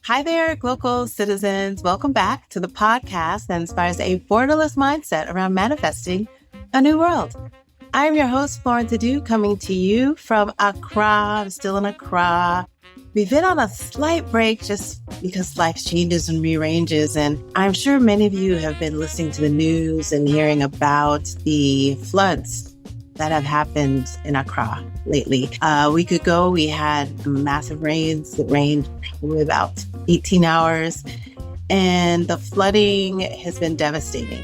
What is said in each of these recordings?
Hi there, Glocal citizens. Welcome back to the podcast that inspires a borderless mindset around manifesting a new world. I'm your host, Florence Adu, coming to you from Accra. I'm still in Accra. We've been on a slight break just because life changes and rearranges. And I'm sure many of you have been listening to the news and hearing about the floods that have happened in Accra lately. A week ago, we had massive rains. It rained probably about 18 hours, and the flooding has been devastating.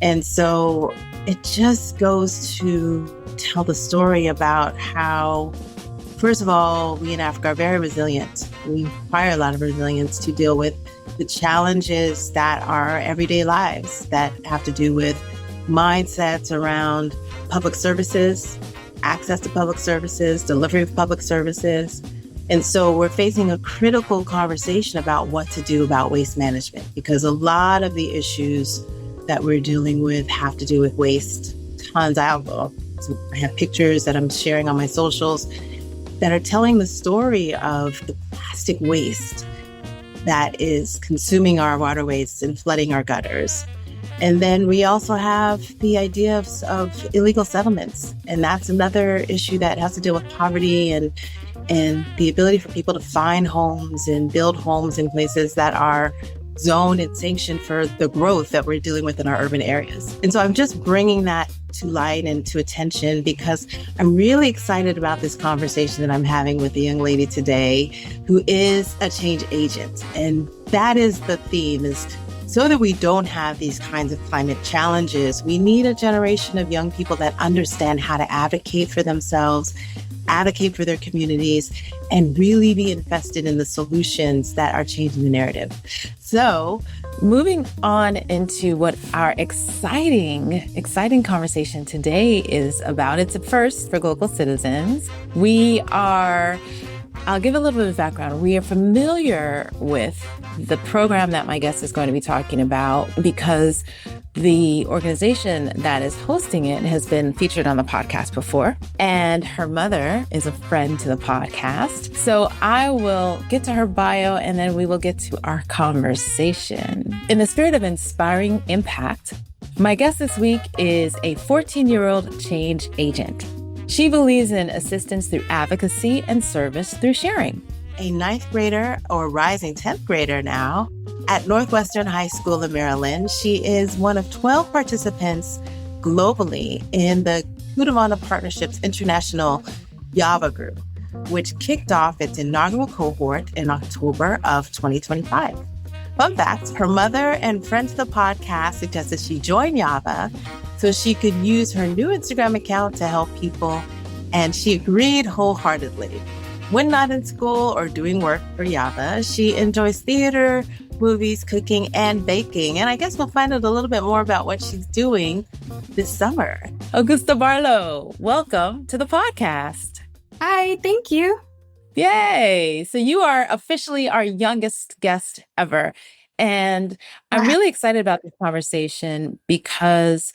And so it just goes to tell the story about how, first of all, we in Africa are very resilient. We require a lot of resilience to deal with the challenges that are everyday lives that have to do with mindsets around public services, access to public services, delivery of public services. And so we're facing a critical conversation about what to do about waste management, because a lot of the issues that we're dealing with have to do with waste. Tons. I have pictures that I'm sharing on my socials that are telling the story of the plastic waste that is consuming our waterways and flooding our gutters. And then we also have the idea of illegal settlements. And that's another issue that has to do with poverty and the ability for people to find homes and build homes in places that are zoned and sanctioned for the growth that we're dealing with in our urban areas. And so I'm just bringing that to light and to attention because I'm really excited about this conversation that I'm having with a young lady today who is a change agent. And that is the theme, is so that we don't have these kinds of climate challenges, we need a generation of young people that understand how to advocate for themselves, advocate for their communities, and really be invested in the solutions that are changing the narrative. So moving on into what our exciting conversation today is about. It's a first for Glocal citizens. I'll give a little bit of background. We are familiar with the program that my guest is going to be talking about because the organization that is hosting it has been featured on the podcast before, and her mother is a friend to the podcast. So I will get to her bio and then we will get to our conversation. In the spirit of inspiring impact, my guest this week is a 14-year-old change agent. She believes in assistance through advocacy and service through sharing. A ninth grader or rising 10th grader now at Northwestern High School in Maryland. She is one of 12 participants globally in the Kudamana Partnerships International YAVA group, which kicked off its inaugural cohort in October of 2025. Fun fact, her mother and friends of the podcast suggested she join YAVA so she could use her new Instagram account to help people, and she agreed wholeheartedly. When not in school or doing work for YAVA, she enjoys theater, movies, cooking, and baking. And I guess we'll find out a little bit more about what she's doing this summer. Augusta Barlow, welcome to the podcast. Hi, thank you. Yay! So you are officially our youngest guest ever. And I'm really excited about this conversation because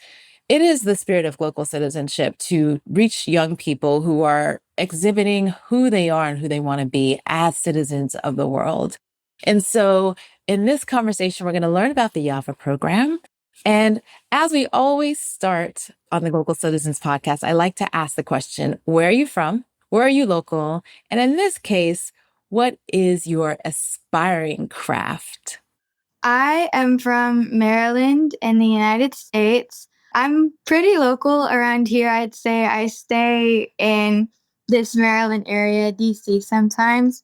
it is the spirit of Glocal citizenship to reach young people who are exhibiting who they are and who they want to be as citizens of the world. And so in this conversation, we're going to learn about the YAVA program. And as we always start on the Glocal Citizens podcast, I like to ask the question, where are you from? Where are you local? And in this case, what is your aspiring craft? I am from Maryland in the United States. I'm pretty local around here. I'd say I stay in this Maryland area, DC sometimes.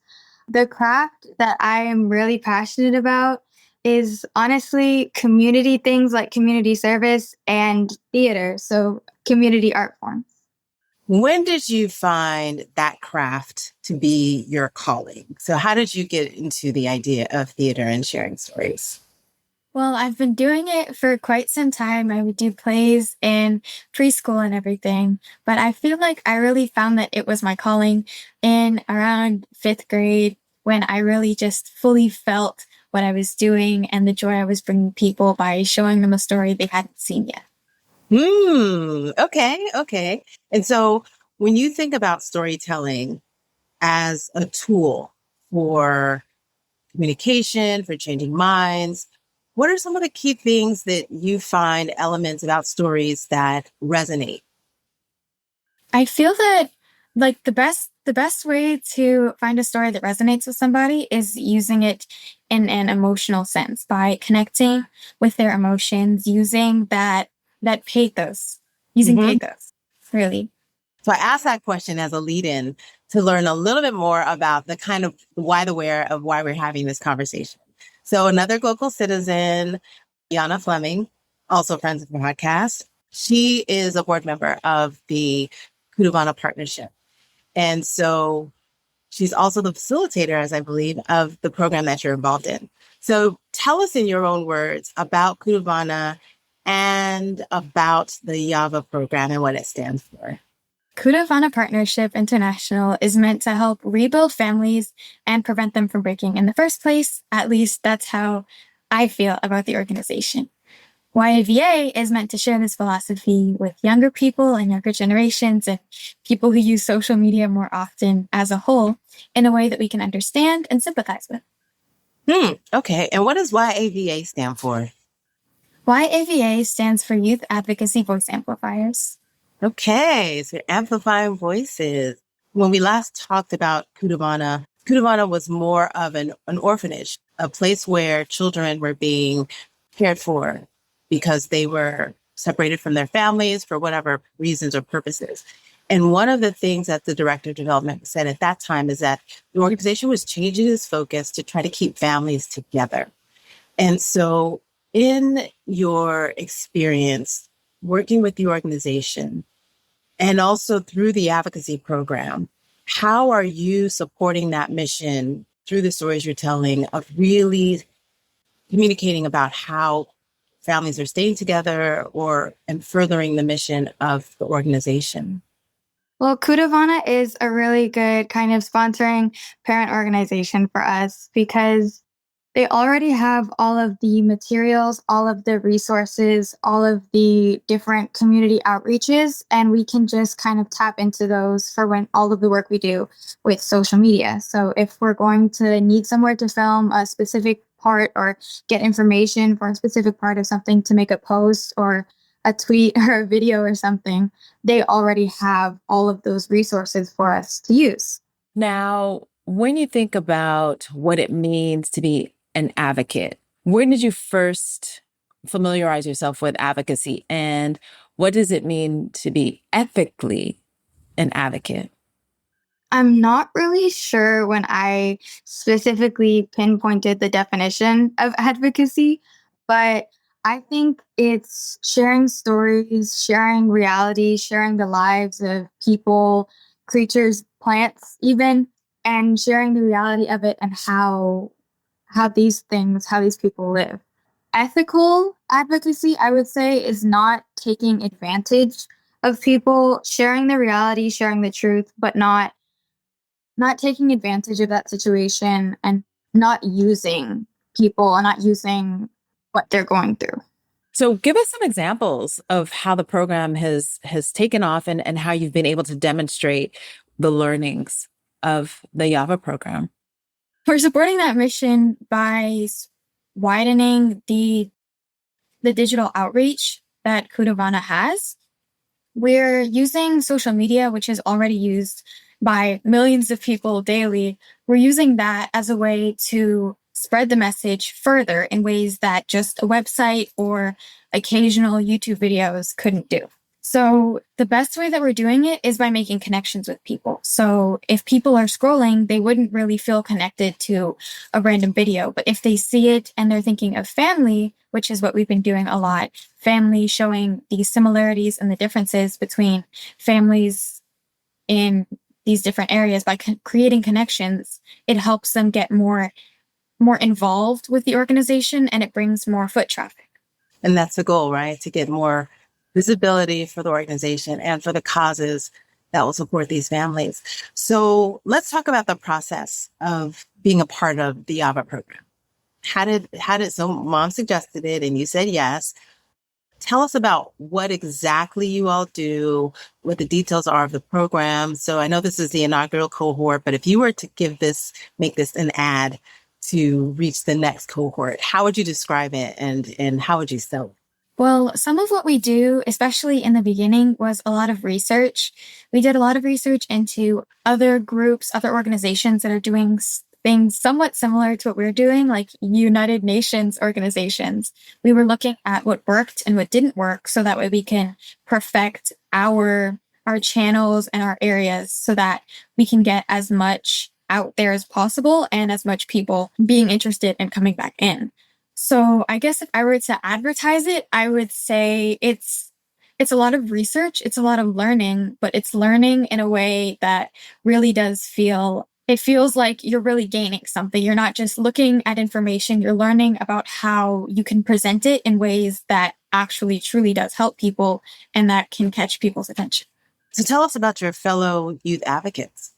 The craft that I am really passionate about is honestly community things like community service and theater, so community art forms. When did you find that craft to be your calling? So how did you get into the idea of theater and sharing stories? Well, I've been doing it for quite some time. I would do plays in preschool and everything, but I feel like I really found that it was my calling in around 5th grade when I really just fully felt what I was doing and the joy I was bringing people by showing them a story they hadn't seen yet. Okay. And so when you think about storytelling, as a tool for communication, for changing minds. What are some of the key things that you find elements about stories that resonate? I feel that like the best way to find a story that resonates with somebody is using it in an emotional sense by connecting with their emotions, using that pathos, using Mhm. pathos, really. So I asked that question as a lead-in to learn a little bit more about the kind of why the where of why we're having this conversation. So another local citizen, Yana Fleming, also friends of the podcast, she is a board member of the Kudavana Partnership. And so she's also the facilitator, as I believe, of the program that you're involved in. So tell us in your own words about Kudavana and about the YAVA program and what it stands for. Kudavana Partnership International is meant to help rebuild families and prevent them from breaking in the first place. At least that's how I feel about the organization. YAVA is meant to share this philosophy with younger people and younger generations and people who use social media more often as a whole in a way that we can understand and sympathize with. Okay. And what does YAVA stand for? YAVA stands for Youth Advocacy Voice Amplifiers. Okay. So you're amplifying voices. When we last talked about Kudavana, Kudavana was more of an orphanage, a place where children were being cared for because they were separated from their families for whatever reasons or purposes. And one of the things that the director of development said at that time is that the organization was changing its focus to try to keep families together. And so, in your experience working with the organization and also through the advocacy program, how are you supporting that mission through the stories you're telling of really communicating about how families are staying together or and furthering the mission of the organization? Well, Kudavana is a really good kind of sponsoring parent organization for us because they already have all of the materials, all of the resources, all of the different community outreaches, and we can just kind of tap into those for when all of the work we do with social media. So if we're going to need somewhere to film a specific part or get information for a specific part of something to make a post or a tweet or a video or something, they already have all of those resources for us to use. Now, when you think about what it means to be an advocate, when did you first familiarize yourself with advocacy? And what does it mean to be ethically an advocate? I'm not really sure when I specifically pinpointed the definition of advocacy, but I think it's sharing stories, sharing reality, sharing the lives of people, creatures, plants, even, and sharing the reality of it and how these people live. Ethical advocacy, I would say, is not taking advantage of people, sharing the reality, sharing the truth, but not taking advantage of that situation and not using people and not using what they're going through. So give us some examples of how the program has taken off and how you've been able to demonstrate the learnings of the YAVA program. We're supporting that mission by widening the digital outreach that Kudavana has. We're using social media, which is already used by millions of people daily. We're using that as a way to spread the message further in ways that just a website or occasional YouTube videos couldn't do. So the best way that we're doing it is by making connections with people. So if people are scrolling, they wouldn't really feel connected to a random video. But if they see it and they're thinking of family, which is what we've been doing a lot, family showing the similarities and the differences between families in these different areas by creating connections, it helps them get more involved with the organization and it brings more foot traffic. And that's the goal, right? To get more visibility for the organization and for the causes that will support these families. So let's talk about the process of being a part of the YAVA program. So mom suggested it and you said yes. Tell us about what exactly you all do, what the details are of the program. So I know this is the inaugural cohort, but if you were to make this an ad to reach the next cohort, how would you describe it and how would you sell it? Well, some of what we do, especially in the beginning, was a lot of research. We did a lot of research into other groups, other organizations that are doing things somewhat similar to what we're doing, like United Nations organizations. We were looking at what worked and what didn't work so that way we can perfect our channels and our areas so that we can get as much out there as possible and as much people being interested and coming back in. So I guess if I were to advertise it, I would say it's a lot of research, it's a lot of learning, but it's learning in a way that really does it feels like you're really gaining something. You're not just looking at information, you're learning about how you can present it in ways that actually truly does help people and that can catch people's attention. So tell us about your fellow youth advocates.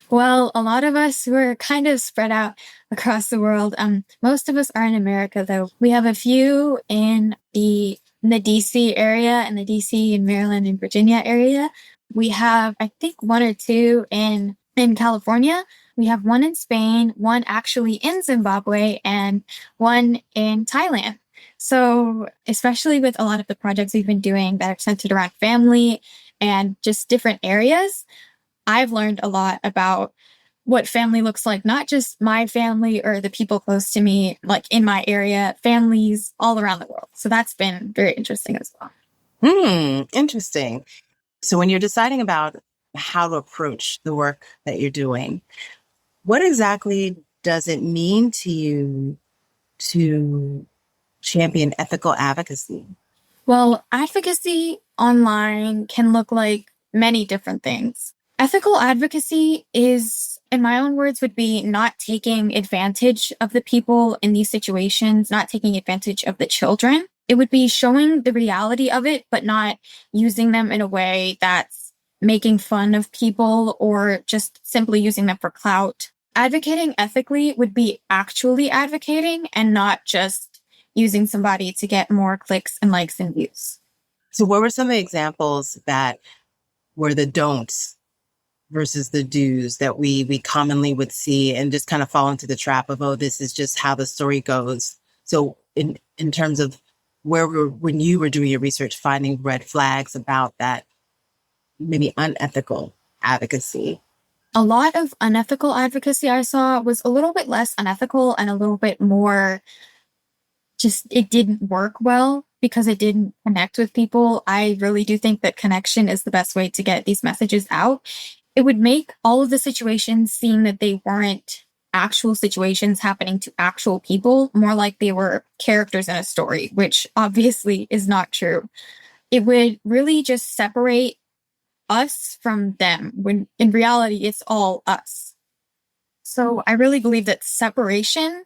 Well, a lot of us were kind of spread out across the world. Most of us are in America, though. We have a few in the DC area, and the DC and Maryland and Virginia area. We have, I think, one or two in California. We have one in Spain, one actually in Zimbabwe, and one in Thailand. So, especially with a lot of the projects we've been doing that are centered around family and just different areas, I've learned a lot about what family looks like, not just my family or the people close to me, like in my area, families all around the world. So that's been very interesting as well. Interesting. So when you're deciding about how to approach the work that you're doing, what exactly does it mean to you to champion ethical advocacy? Well, advocacy online can look like many different things. Ethical advocacy is, in my own words, would be not taking advantage of the people in these situations, not taking advantage of the children. It would be showing the reality of it, but not using them in a way that's making fun of people or just simply using them for clout. Advocating ethically would be actually advocating and not just using somebody to get more clicks and likes and views. So what were some of the examples that were the don'ts versus the do's that we commonly would see and just kind of fall into the trap of, oh, this is just how the story goes? So in terms of when you were doing your research, finding red flags about that maybe unethical advocacy. A lot of unethical advocacy I saw was a little bit less unethical and a little bit more just it didn't work well because it didn't connect with people. I really do think that connection is the best way to get these messages out. It would make all of the situations seem that they weren't actual situations happening to actual people, more like they were characters in a story, which obviously is not true. It would really just separate us from them when in reality it's all us. So I really believe that separation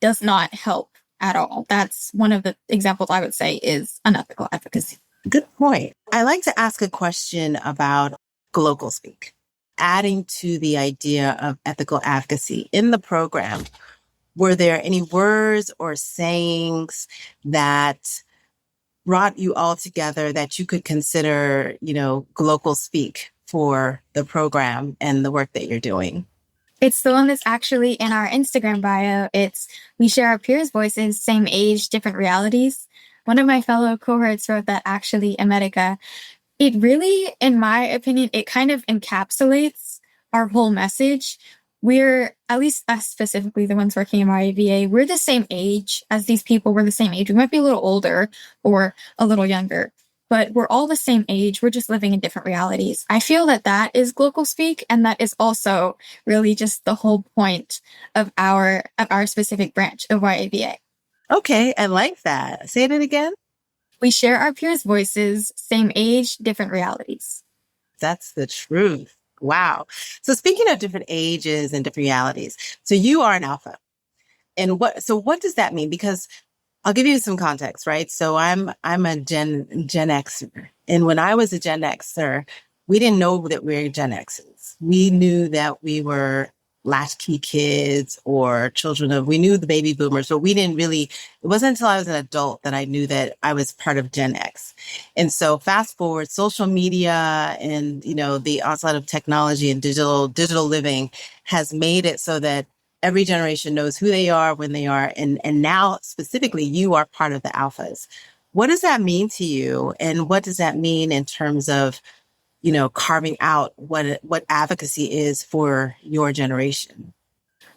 does not help at all. That's one of the examples I would say is unethical advocacy. Good point. I like to ask a question about Glocal speak, adding to the idea of ethical advocacy in the program. Were there any words or sayings that brought you all together that you could consider, Glocal speak for the program and the work that you're doing? It's the one that's actually in our Instagram bio. We share our peers' voices, same age, different realities. One of my fellow cohorts wrote that actually, America. It really, in my opinion, it kind of encapsulates our whole message. We're, at least us specifically, the ones working in YAVA, we're the same age as these people. We're the same age. We might be a little older or a little younger, but we're all the same age. We're just living in different realities. I feel that is Glocal speak, and that is also really just the whole point of our specific branch of YAVA. Okay, I like that. Say it again. We share our peers' voices, same age, different realities. That's the truth. Wow. So speaking of different ages and different realities, so you are an alpha. And what does that mean? Because I'll give you some context, right? So I'm a Gen Xer. And when I was a Gen Xer, we didn't know that we were Gen Xers. We knew that we were latchkey kids or children of, we knew the baby boomers, but we didn't really, it wasn't until I was an adult that I knew that I was part of Gen X. And so fast forward, social media and, the onslaught of technology and digital living has made it so that every generation knows who they are, when they are. And now specifically, you are part of the alphas. What does that mean to you? And what does that mean in terms of, carving out what advocacy is for your generation?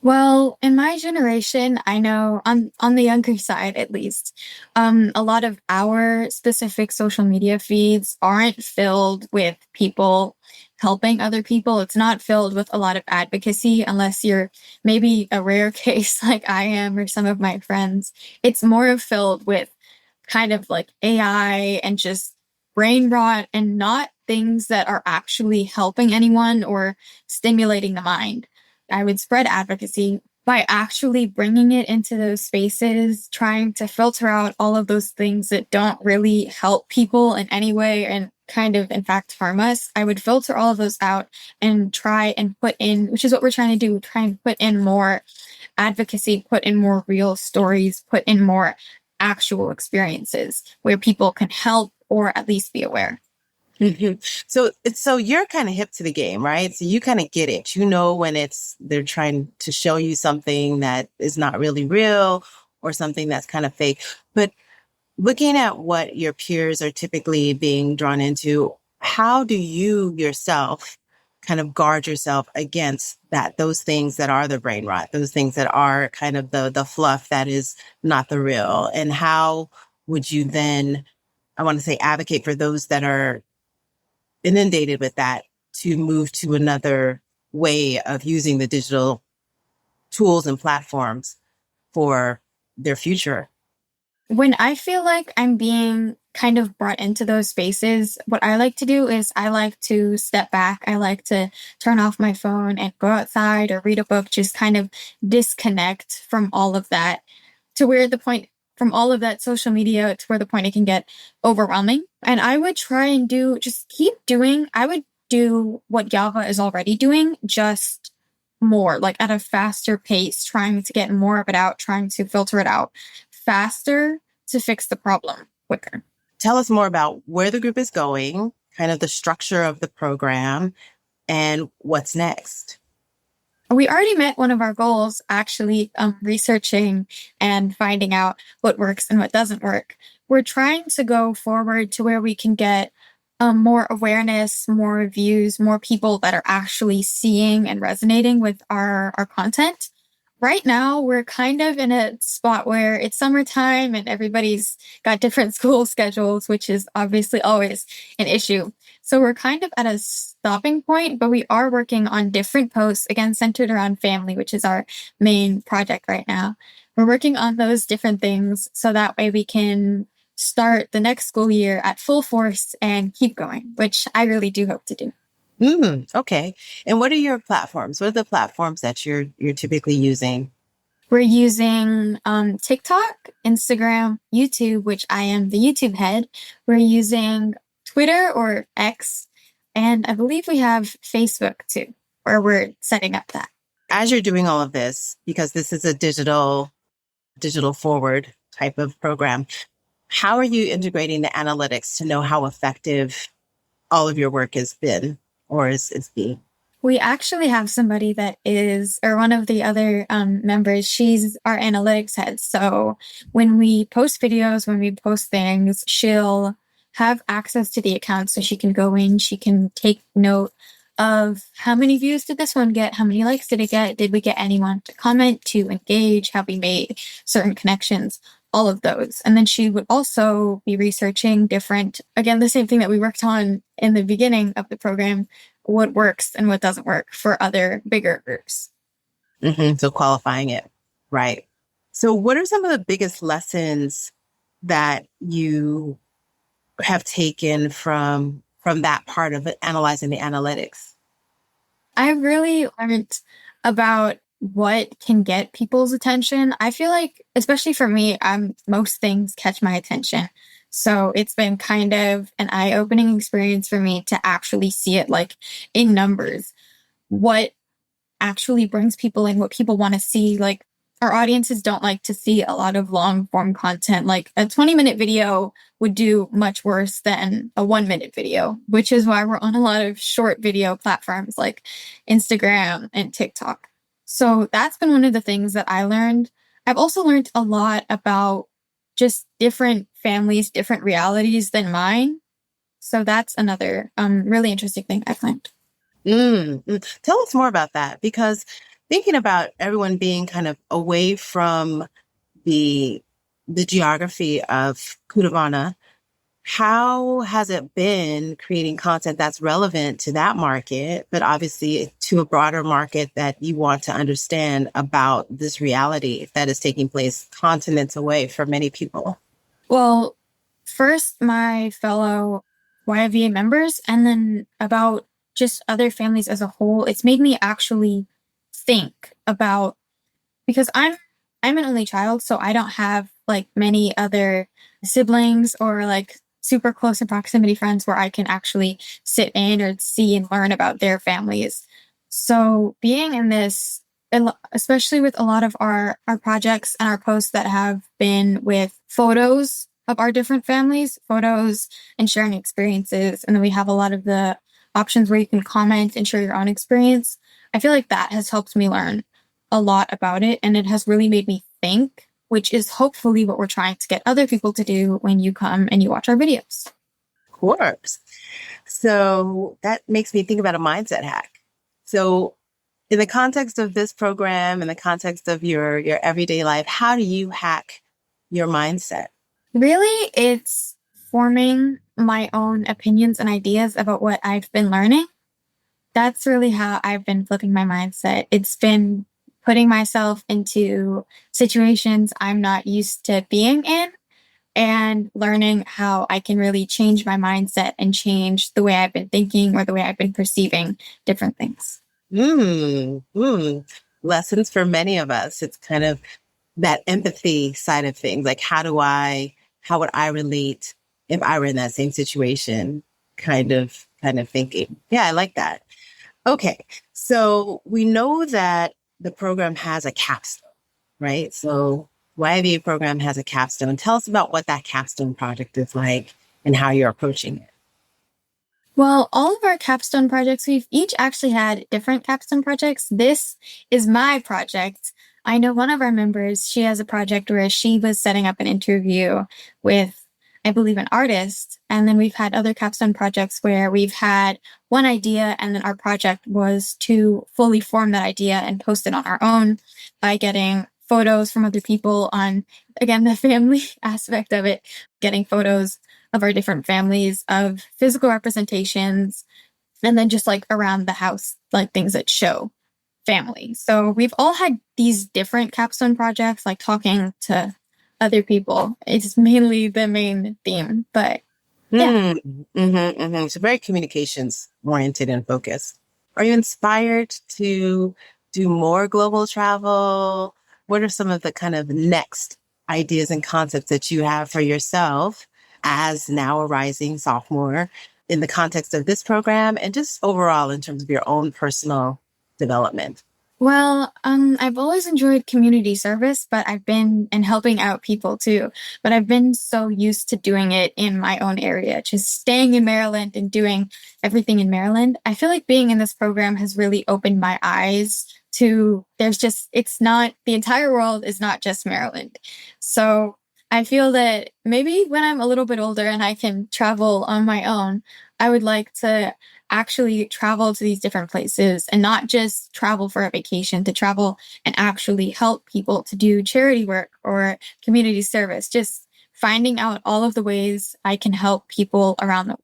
Well, in my generation, I know on the younger side at least, a lot of our specific social media feeds aren't filled with people helping other people. It's not filled with a lot of advocacy unless you're maybe a rare case like I am or some of my friends. It's more filled with kind of like AI and just brain rot and not things that are actually helping anyone or stimulating the mind. I would spread advocacy by actually bringing it into those spaces, trying to filter out all of those things that don't really help people in any way and kind of, in fact, harm us. I would filter all of those out and try and put in, which is what we're trying to do, try and put in more advocacy, put in more real stories, put in more actual experiences where people can help or at least be aware. Mm-hmm. So you're kind of hip to the game, right? So you kind of get it. You know when they're trying to show you something that is not really real or something that's kind of fake. But looking at what your peers are typically being drawn into, how do you yourself kind of guard yourself against those things that are the brain rot, those things that are kind of the fluff that is not the real? And how would you then, I want to say, advocate for those that are inundated with that to move to another way of using the digital tools and platforms for their future? When I feel like I'm being kind of brought into those spaces, what I like to do is I like to step back. I like to turn off my phone and go outside or read a book, just kind of disconnect from all of that to where the point from all of that social media to where the point it can get overwhelming. And I would try and I would do what YAVA is already doing, just more, like at a faster pace, trying to get more of it out, trying to filter it out faster to fix the problem quicker. Tell us more about where the group is going, kind of the structure of the program, and what's next. We already met one of our goals, actually, researching and finding out what works and what doesn't work. We're trying to go forward to where we can get more awareness, more reviews, more people that are actually seeing and resonating with our content. Right now, we're kind of in a spot where it's summertime and everybody's got different school schedules, which is obviously always an issue. So we're kind of at a stopping point, but we are working on different posts, again, centered around family, which is our main project right now. We're working on those different things so that way we can start the next school year at full force and keep going, which I really do hope to do. Okay. And what are your platforms? What are the platforms that you're typically using? We're using TikTok, Instagram, YouTube, which I am the YouTube head. We're using Twitter or X, and I believe we have Facebook too, where we're setting up that. As you're doing all of this, because this is a digital forward type of program, how are you integrating the analytics to know how effective all of your work has been or is being? We actually have somebody that is, or one of the other members, she's our analytics head. So when we post videos, when we post things, she'll have access to the account so she can go in, she can take note of how many views did this one get? How many likes did it get? Did we get anyone to comment, to engage? Have we made certain connections? All of those. And then she would also be researching different, again, the same thing that we worked on in the beginning of the program, what works and what doesn't work for other bigger groups. So qualifying it. Right. So what are some of the biggest lessons that you have taken from that part of it, analyzing the analytics? I really learned about what can get people's attention. I feel like, especially for me, most things catch my attention. So it's been kind of an eye-opening experience for me to actually see it like in numbers. What actually brings people in, what people want to see. Like, our audiences don't like to see a lot of long form content. Like a 20-minute video would do much worse than a 1-minute video, which is why we're on a lot of short video platforms like Instagram and TikTok. So that's been one of the things that I learned. I've also learned a lot about just different families, different realities than mine. So that's another really interesting thing I've learned. Tell us more about that, because thinking about everyone being kind of away from the geography of Kudavana, how has it been creating content that's relevant to that market, but obviously to a broader market that you want to understand about this reality that is taking place continents away for many people? Well, first, my fellow YAVA members, and then about just other families as a whole, it's made me actually think about, because I'm an only child, so I don't have like many other siblings or like super close in proximity friends where I can actually sit in or see and learn about their families. So being in this, especially with a lot of our projects and our posts that have been with photos of our different families, photos and sharing experiences, and then we have a lot of the options where you can comment and share your own experience. I feel like that has helped me learn a lot about it, and it has really made me think, which is hopefully what we're trying to get other people to do when you come and you watch our videos. Of course. So that makes me think about a mindset hack. So in the context of this program, in the context of your everyday life, how do you hack your mindset? Really, it's forming my own opinions and ideas about what I've been learning. That's really how I've been flipping my mindset. It's been putting myself into situations I'm not used to being in and learning how I can really change my mindset and change the way I've been thinking or the way I've been perceiving different things. Lessons for many of us. It's kind of that empathy side of things. Like, how would I relate if I were in that same situation? Kind of thinking. Yeah, I like that. Okay. So we know that the program has a capstone, right? So YAVA program has a capstone. Tell us about what that capstone project is like and how you're approaching it. Well, all of our capstone projects, we've each actually had different capstone projects. This is my project. I know one of our members, she has a project where she was setting up an interview with, I believe, an artist. And then we've had other capstone projects where we've had one idea, and then our project was to fully form that idea and post it on our own by getting photos from other people on, again, the family aspect of it, getting photos of our different families, of physical representations, and then just like around the house, like things that show family. So we've all had these different capstone projects, like talking to other people. It's mainly the main theme, but yeah. So very communications oriented and focused. Are you inspired to do more global travel? What are some of the kind of next ideas and concepts that you have for yourself as now a rising sophomore in the context of this program and just overall in terms of your own personal development? Well, I've always enjoyed community service, but I've been and helping out people too. But I've been so used to doing it in my own area, just staying in Maryland and doing everything in Maryland. I feel like being in this program has really opened my eyes to it's not, the entire world is not just Maryland. So I feel that maybe when I'm a little bit older and I can travel on my own, I would like to actually travel to these different places and not just travel for a vacation, to travel and actually help people to do charity work or community service, just finding out all of the ways I can help people around the world.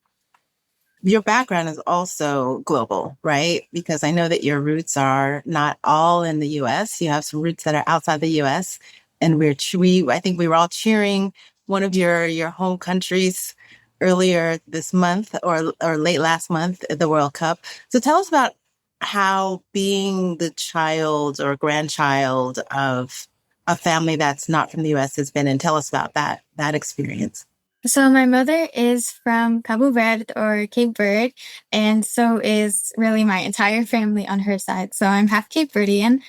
Your background is also global, right? Because I know that your roots are not all in the US. You have some roots that are outside the US. And I think we were all cheering one of your home countries earlier this month or late last month at the World Cup. So tell us about how being the child or grandchild of a family that's not from the US has been, and tell us about that experience. So my mother is from Cabo Verde or Cape Verde, and so is really my entire family on her side. So I'm half Cape Verdean.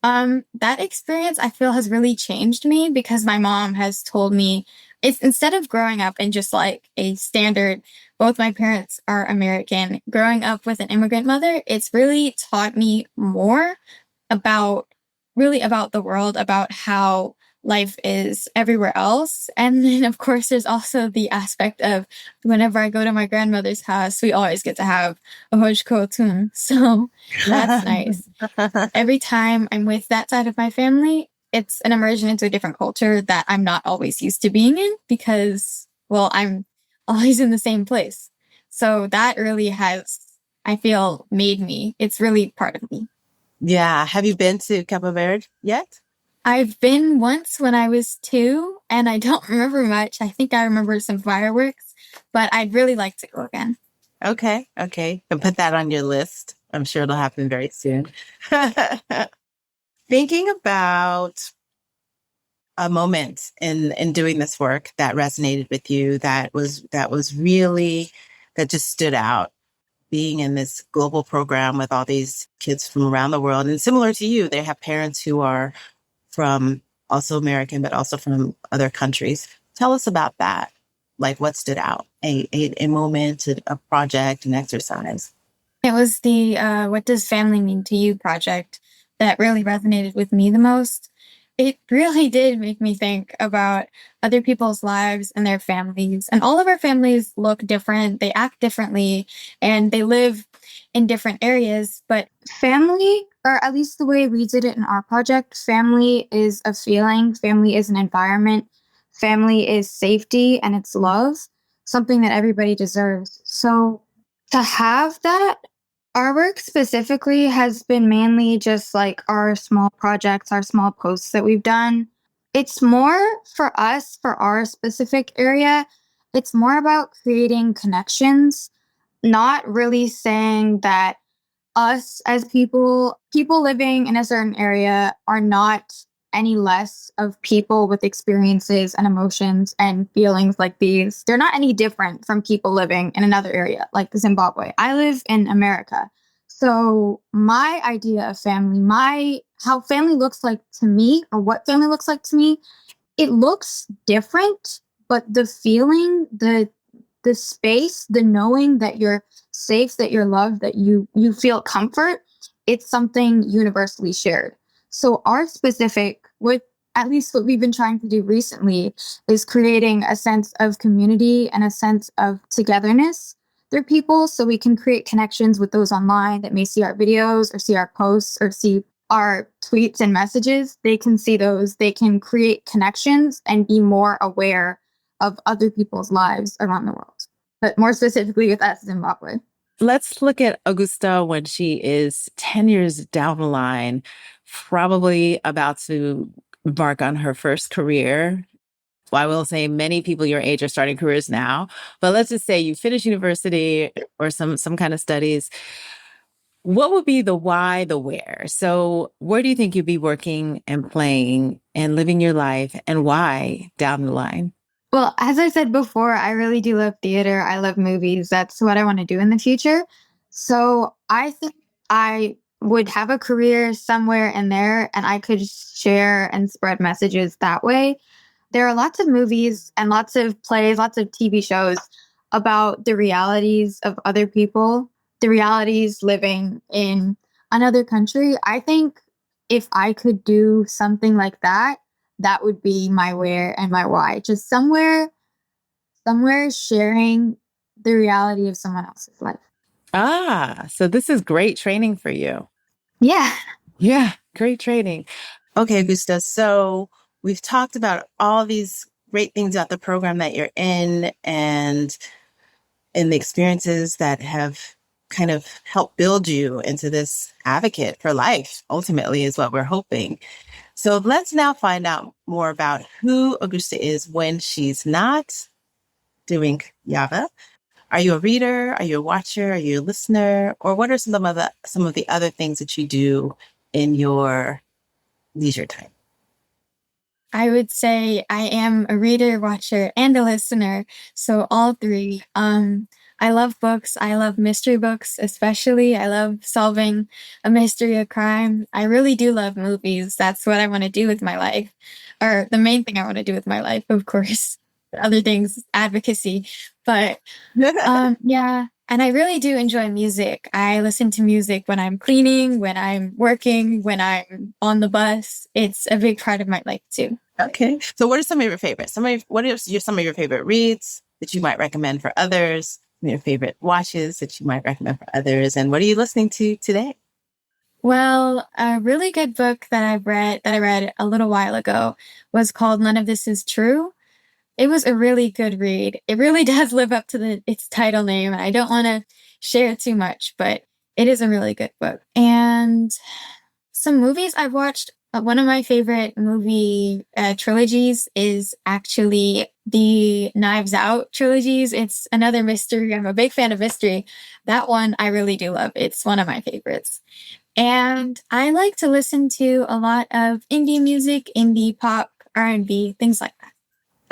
That experience I feel has really changed me because my mom has told me it's instead of growing up in just like a standard, both my parents are American, growing up with an immigrant mother, it's really taught me more about really about the world, about how life is everywhere else. And then, of course, there's also the aspect of whenever I go to my grandmother's house, we always get to have a hoj tun. So that's nice. Every time I'm with that side of my family, it's an immersion into a different culture that I'm not always used to being in because, well, I'm always in the same place. So that really has, I feel, made me. It's really part of me. Yeah. Have you been to Cabo Verde yet? I've been once when I was 2, and I don't remember much. I think I remember some fireworks, but I'd really like to go again. Okay. Okay. And put that on your list. I'm sure it'll happen very soon. Thinking about a moment in doing this work that resonated with you, that was really, that just stood out, being in this global program with all these kids from around the world. And similar to you, they have parents who are from also American, but also from other countries. Tell us about that. Like what stood out, a moment, a project, an exercise. It was the What Does Family Mean to You project that really resonated with me the most. It really did make me think about other people's lives and their families. And all of our families look different, they act differently, and they live in different areas. But family, or at least the way we did it in our project, family is a feeling, family is an environment, family is safety and it's love, something that everybody deserves. So to have that, our work specifically has been mainly just like our small projects, our small posts that we've done. It's more for us, for our specific area, it's more about creating connections, not really saying that us as people living in a certain area are not any less of people with experiences and emotions and feelings like these. They're not any different from people living in another area like Zimbabwe. I live in America. So my idea of family, my how family looks like to me or what family looks like to me, it looks different, but the feeling, the space, the knowing that you're safe, that you're loved, that you feel comfort, it's something universally shared. So our specific, with at least what we've been trying to do recently, is creating a sense of community and a sense of togetherness through people, so we can create connections with those online that may see our videos or see our posts or see our tweets and messages. They can see those, they can create connections and be more aware of other people's lives around the world, but more specifically with us, Zimbabwe. Let's look at Augusta when she is 10 years down the line, probably about to embark on her first career. Well, I will say many people your age are starting careers now, but let's just say you finish university or some kind of studies. What would be the why, the where? So where do you think you'd be working and playing and living your life, and why down the line? Well, as I said before, I really do love theater. I love movies. That's what I want to do in the future. So I think I would have a career somewhere in there and I could share and spread messages that way. There are lots of movies and lots of plays, lots of TV shows about the realities of other people, the realities living in another country. I think if I could do something like that, that would be my where and my why. Just somewhere sharing the reality of someone else's life. Ah, so this is great training for you. Yeah. Yeah, great training. Okay, Augusta. So we've talked about all these great things about the program that you're in and the experiences that have kind of helped build you into this advocate for life, ultimately, is what we're hoping. So let's now find out more about who Augusta is when she's not doing YAVA. Are you a reader? Are you a watcher? Are you a listener? Or what are some of the other things that you do in your leisure time? I would say I am a reader, watcher, and a listener. So all three. I love books. I love mystery books, especially. I love solving a mystery, a crime. I really do love movies. That's what I want to do with my life, or the main thing I want to do with my life, of course. Other things, advocacy. But yeah, and I really do enjoy music. I listen to music when I'm cleaning, when I'm working, when I'm on the bus. It's a big part of my life too. Okay. So what are some of your favorites? Some of your favorite reads that you might recommend for others? Some of your favorite watches that you might recommend for others? And what are you listening to today? Well, a really good book that I read a little while ago was called None of This Is True. It was a really good read. It really does live up to its title name. I don't want to share too much, but it is a really good book. And some movies I've watched. One of my favorite movie trilogies is actually the Knives Out trilogies. It's another mystery. I'm a big fan of mystery. That one I really do love. It's one of my favorites. And I like to listen to a lot of indie music, indie pop, R&B, things like that.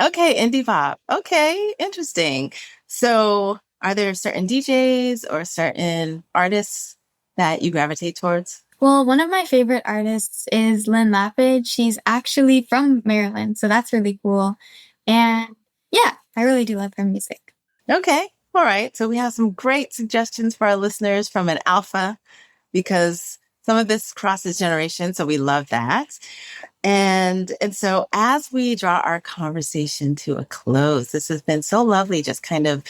Okay, indie pop. Okay, interesting. So are there certain DJs or certain artists that you gravitate towards? Well, one of my favorite artists is Lynn Lapid. She's actually from Maryland, so that's really cool. And yeah, I really do love her music. Okay, all right. So we have some great suggestions for our listeners from an alpha, because some of this crosses generations, so we love that. And so as we draw our conversation to a close, this has been so lovely, just kind of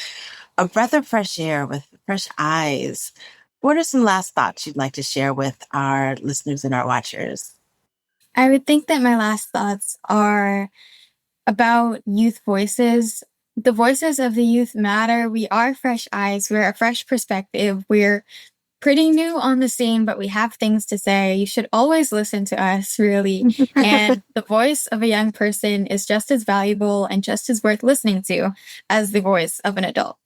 a breath of fresh air with fresh eyes. What are some last thoughts you'd like to share with our listeners and our watchers? I would think that my last thoughts are about youth voices. The voices of the youth matter. We are fresh eyes. We're a fresh perspective. We're pretty new on the scene, but we have things to say. You should always listen to us, really. And the voice of a young person is just as valuable and just as worth listening to as the voice of an adult.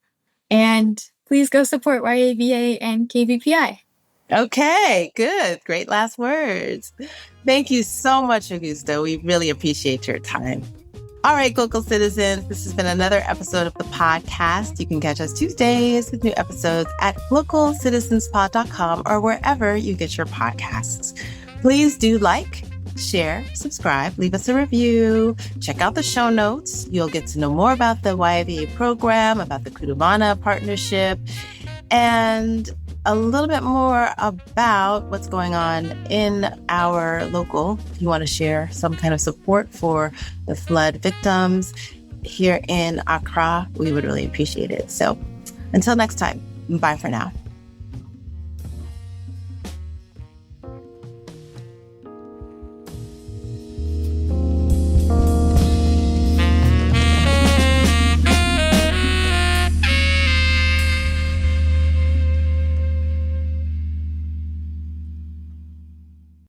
And please go support YAVA and KBPI. Okay, good. Great last words. Thank you so much, Augusta. We really appreciate your time. All right, Glocal citizens, this has been another episode of the podcast. You can catch us Tuesdays with new episodes at localcitizenspod.com or wherever you get your podcasts. Please do like, share, subscribe, leave us a review, check out the show notes. You'll get to know more about the YAVA program, about the Kudumana partnership, and a little bit more about what's going on in our local. If you want to share some kind of support for the flood victims here in Accra, we would really appreciate it. So until next time, bye for now.